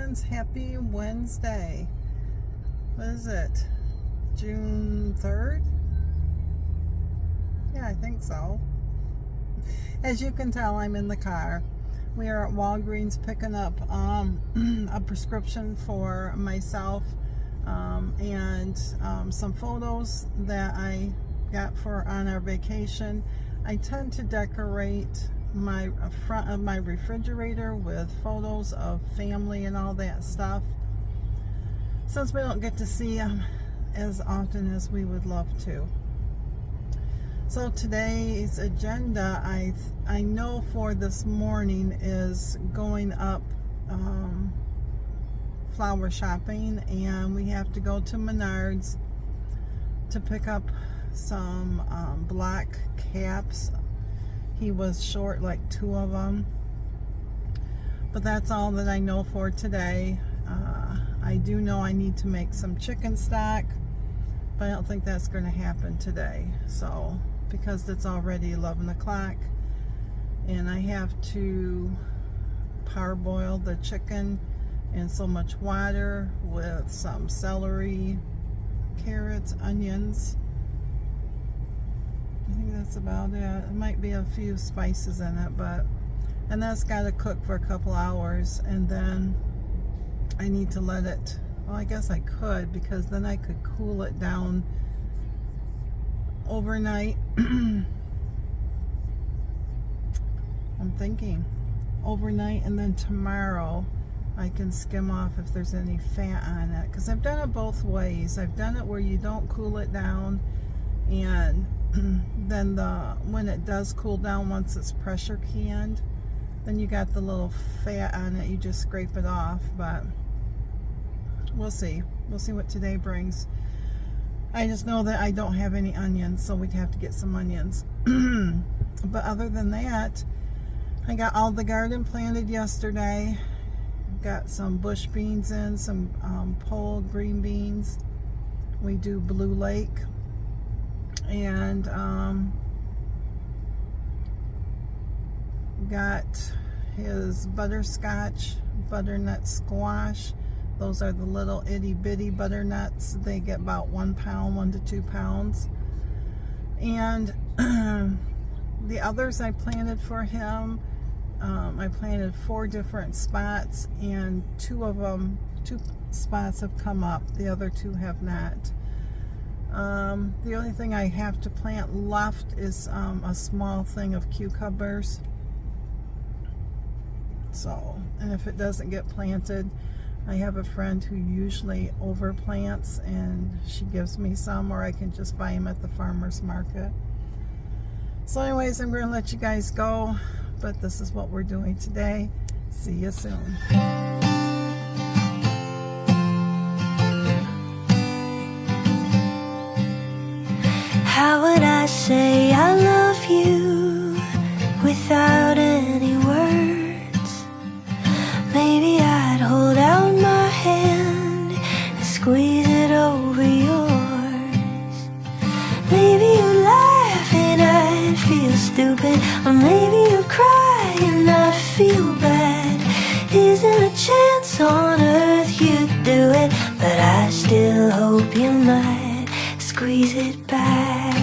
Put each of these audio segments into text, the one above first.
friends. Happy Wednesday. What is it? June 3rd? Yeah, I think so. As you can tell, I'm in the car. We are at Walgreens picking up a prescription for myself and some photos that I got for on our vacation. I tend to decorate my front of my refrigerator with photos of family and all that stuff, since we don't get to see them as often as we would love to. So today's agenda, I know for this morning, is going up flower shopping, and we have to go to Menards to pick up some black caps. He was short like 2 of them, but that's all that I know for today. I do know I need to make some chicken stock, but I don't think that's going to happen today. So, because it's already 11 o'clock and I have to parboil the chicken in so much water with some celery, carrots, onions. I think that's about it. It might be a few spices in it, and that's got to cook for a couple hours, and then I need to let it, well, I guess I could, because then I could cool it down overnight. I'm thinking overnight, and then tomorrow I can skim off if there's any fat on it, because I've done it both ways. I've done it where you don't cool it down, and then when it does cool down, once it's pressure canned, then you got the little fat on it, you just scrape it off. But we'll see what today brings. I just know that I don't have any onions, so we'd have to get some onions. But other than that, I got all the garden planted yesterday. Got some bush beans in, some pole green beans. We do Blue Lake, and got his butterscotch butternut squash. Those are the little itty bitty butternuts. They get about 1 pound, 1 to 2 pounds. And the others I planted for him, I planted 4 different spots, and 2 spots have come up. The other 2 have not. The only thing I have to plant left is a small thing of cucumbers. So, and if it doesn't get planted, I have a friend who usually overplants, and she gives me some, or I can just buy them at the farmer's market. So anyways, I'm going to let you guys go, but this is what we're doing today. See you soon. How would I say I love you without any words? Maybe I'd hold out my hand and squeeze it over yours. Maybe you'd laugh and I'd feel stupid, or maybe you'd cry and I'd feel bad. Isn't a chance on earth you'd do it, but I still hope you might squeeze it back.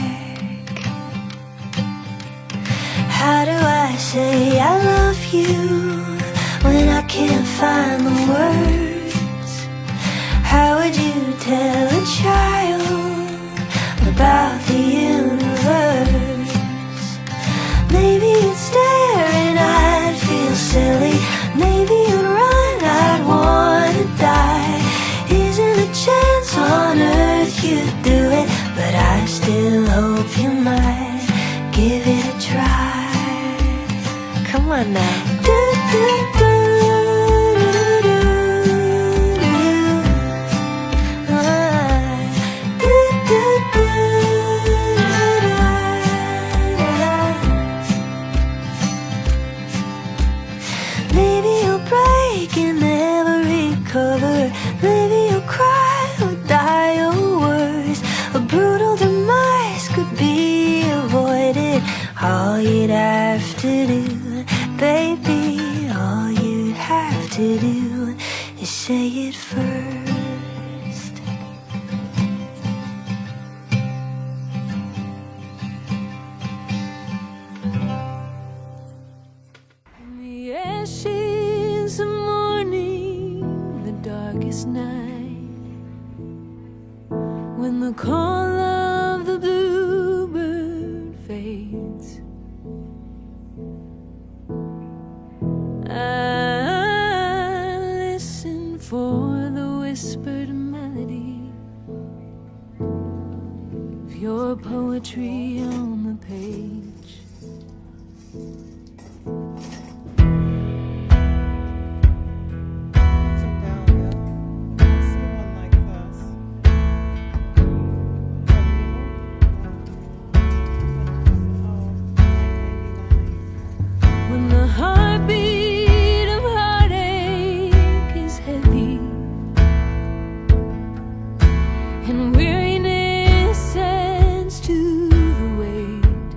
How do I say I love you when I can't find the words? How would you tell a child about the universe? Maybe you'd stare and I'd feel silly. Maybe you'd run, I'd wanna die. Isn't a chance on earth you'd do it, but I still hope you might give it a try. Come on now. Maybe you'll break and never recover. Maybe you'll cry or die or worse. A brutal demise could be avoided. All you'd have to do, baby, all you'd have to do you say it first. In the ashes of morning, the darkest night, when the call of the bluebird fades, I listen for the whispered melody of your poetry on the page. That's a dahlia. I don't see one like this. $9.99. When the heartbeat of heartache is heavy and weariness adds to the weight,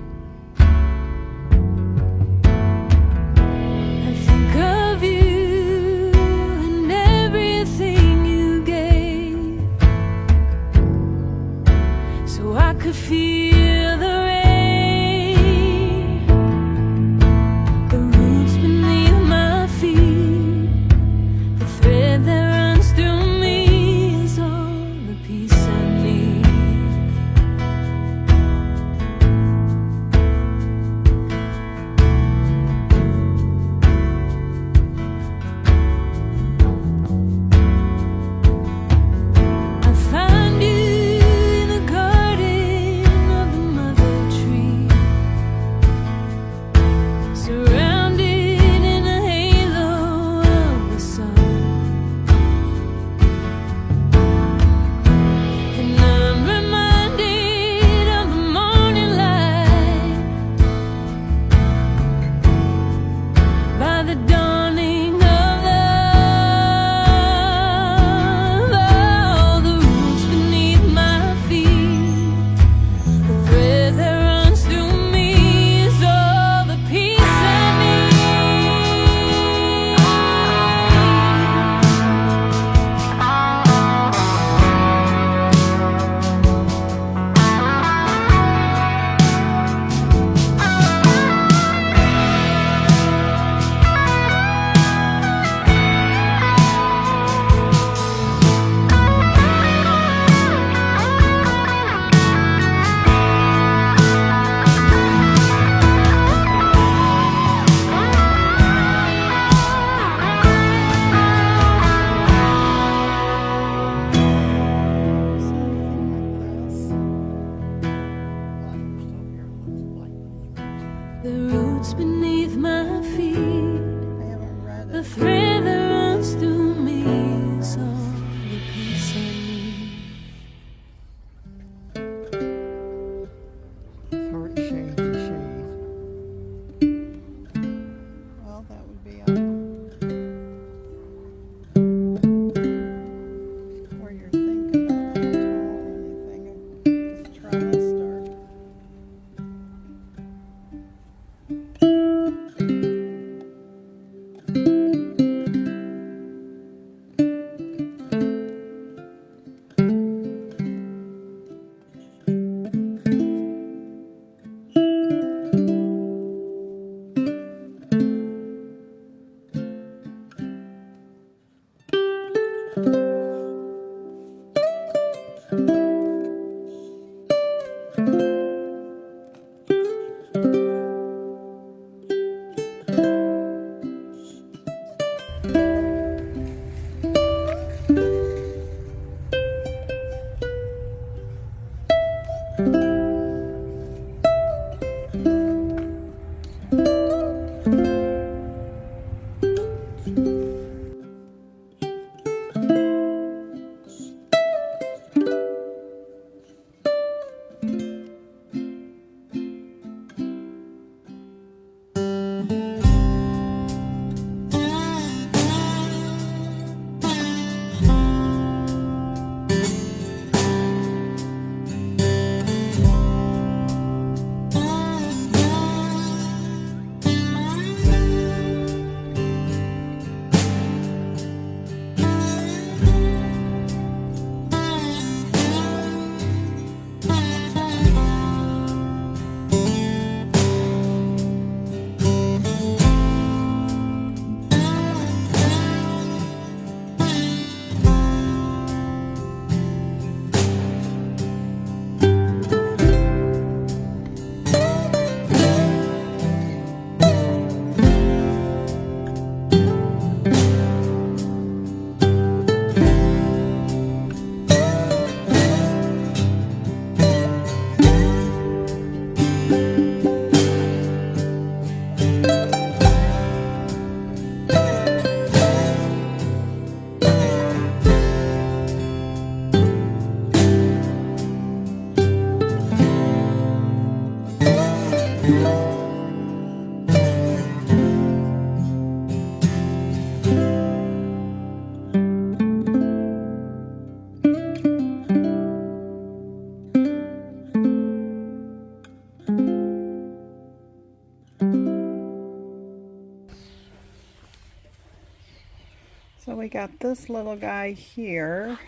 So we got this little guy here.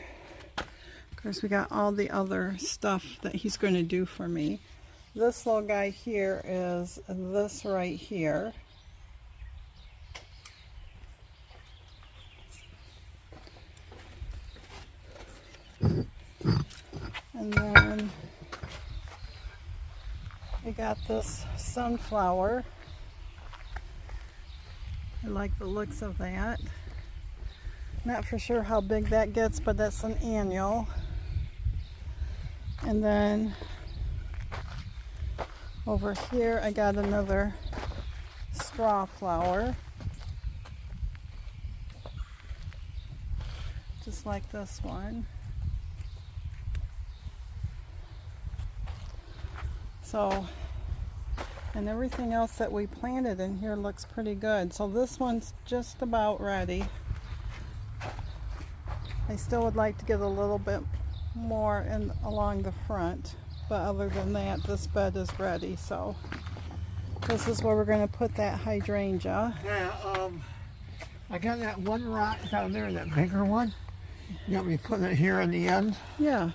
Of course, we got all the other stuff that he's going to do for me. This little guy here is this right here. And then we got this sunflower. I like the looks of that. Not for sure how big that gets, but that's an annual. And then over here I got another straw flower. Just like this one. So, and everything else that we planted in here looks pretty good. So this one's just about ready. I still would like to get a little bit more in along the front, but other than that, this bed is ready. So this is where we're going to put that hydrangea. Yeah, I got that one rock down there, that bigger one. You want me putting it here in the end? Yeah.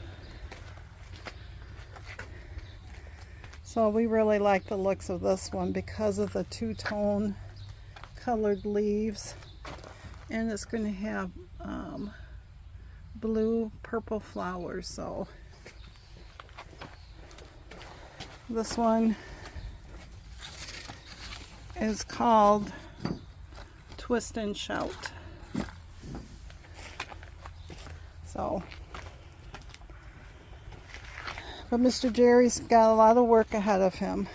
So we really like the looks of this one because of the two-tone colored leaves, and it's going to have blue purple flowers. So this one is called Twist and Shout. So, but Mr. Jerry's got a lot of work ahead of him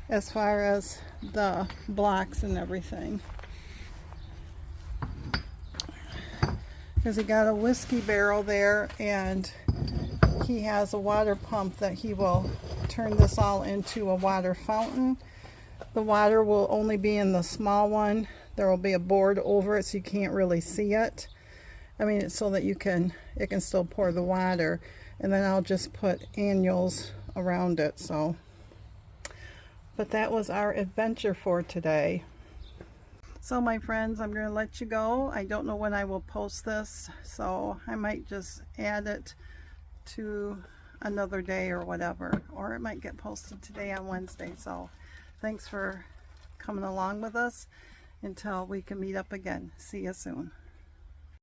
as far as the blocks and everything. Because he got a whiskey barrel there, and he has a water pump that he will turn this all into a water fountain. The water will only be in the small one. There will be a board over it so you can't really see it. I mean, it's so that it can still pour the water. And then I'll just put annuals around it. So, but that was our adventure for today. So my friends, I'm going to let you go. I don't know when I will post this, so I might just add it to another day or whatever, or it might get posted today on Wednesday. So thanks for coming along with us until we can meet up again. See you soon.